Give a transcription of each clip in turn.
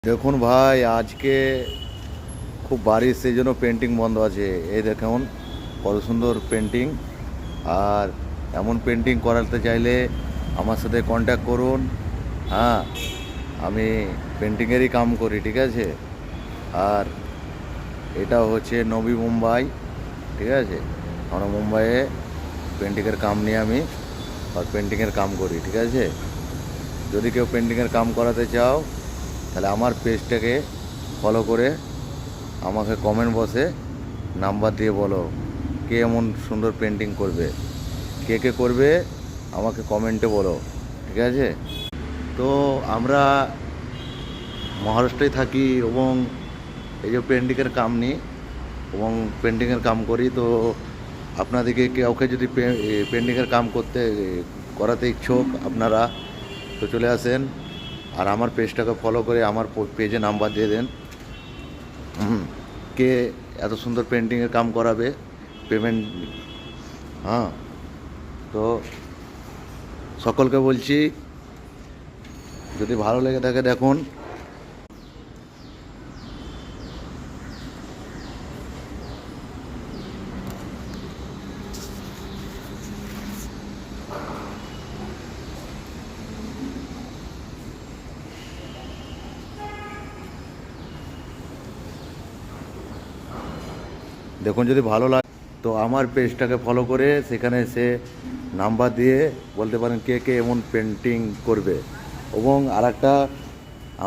দেখুন ভাই, আজকে খুব বারিশ, সেই জন্য পেন্টিং বন্ধ আছে। এই দেখুন কত সুন্দর পেন্টিং। আর এমন পেন্টিং করাতে চাইলে আমার সাথে কন্ট্যাক্ট করুন। হ্যাঁ, আমি পেন্টিংয়েরই কাম করি, ঠিক আছে। আর এটা হচ্ছে নবী মুম্বাই, ঠিক আছে। আমরা মুম্বাইয়ে পেন্টিংয়ের কাম নিয়ে আমি আর পেন্টিংয়ের কাম করি, ঠিক আছে। যদি কেউ পেন্টিংয়ের কাম করাতে চাও তাহলে আমার পেজটাকে ফলো করে আমাকে কমেন্ট বক্সে নাম্বার দিয়ে বলো কে এমন সুন্দর পেন্টিং করবে, কে কে করবে আমাকে কমেন্টে বলো, ঠিক আছে। তো আমরা মহারাষ্ট্রেই থাকি এবং এই যে পেন্টিংয়ের কাম নিই এবং পেন্টিংয়ের কাম করি। তো আপনাদেরকে কাউকে যদি পেন্টিংয়ের কাম করাতে ইচ্ছুক আপনারা, তো চলে আসেন আর আমার পেজটাকে ফলো করে আমার পেজে নাম্বার দিয়ে দেন। কে এত সুন্দর পেন্টিংয়ের কাম করাবে, পেমেন্ট। হ্যাঁ, তো সকলকে বলছি, যদি ভালো লেগে থাকে দেখুন। দেখুন যদি ভালো লাগে তো আমার পেজটাকে ফলো করে সেখানে এসে নাম্বার দিয়ে বলতে পারেন কে কে এমন পেন্টিং করবে। এবং আরেকটা,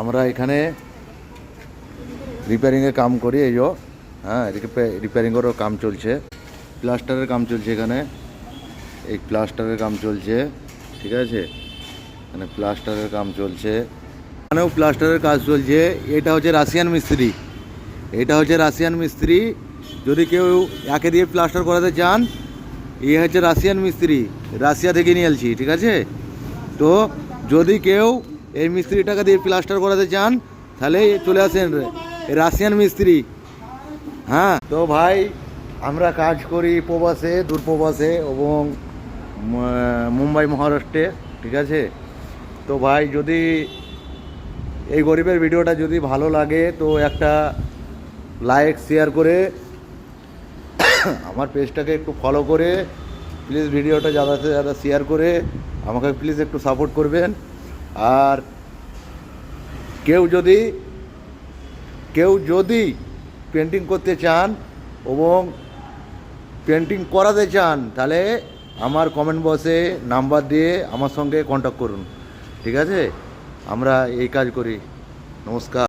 আমরা এখানে রিপেয়ারিংয়ের কাম করি। এই যে হ্যাঁ, রিপেয়ারিংয়েরও কাম চলছে, প্লাস্টারের কাম চলছে এখানে। এই প্লাস্টারের কাম চলছে, ঠিক আছে। এখানে প্লাস্টারের কাম চলছে, এখানেও প্লাস্টারের কাজ চলছে। এটা হচ্ছে রাশিয়ান মিস্ত্রি, এটা হচ্ছে রাশিয়ান মিস্ত্রি। যদি কেউ একে দিয়ে প্লাস্টার করাতে চান, এ হচ্ছে রাশিয়ান মিস্ত্রি, রাশিয়া থেকে নিয়ে এলছি, ঠিক আছে। তো যদি কেউ এই মিস্ত্রিটাকে দিয়ে প্লাস্টার করাতে চান তাহলে চলে আসেন, রাশিয়ান মিস্ত্রি। হ্যাঁ, তো ভাই আমরা কাজ করি প্রবাসে, দূর প্রবাসে এবং মুম্বাই মহারাষ্ট্রে, ঠিক আছে। তো ভাই যদি এই গরিবের ভিডিওটা যদি ভালো লাগে তো একটা লাইক শেয়ার করে আমার পেজটাকে একটু ফলো করে প্লিজ ভিডিওটা যাতে যারা শেয়ার করে আমাকে প্লিজ একটু সাপোর্ট করবেন। আর কেউ যদি পেন্টিং করতে চান এবং পেন্টিং করাতে চান তাহলে আমার কমেন্ট বক্সে নাম্বার দিয়ে আমার সঙ্গে কন্ট্যাক্ট করুন, ঠিক আছে। আমরা এই কাজ করি। নমস্কার।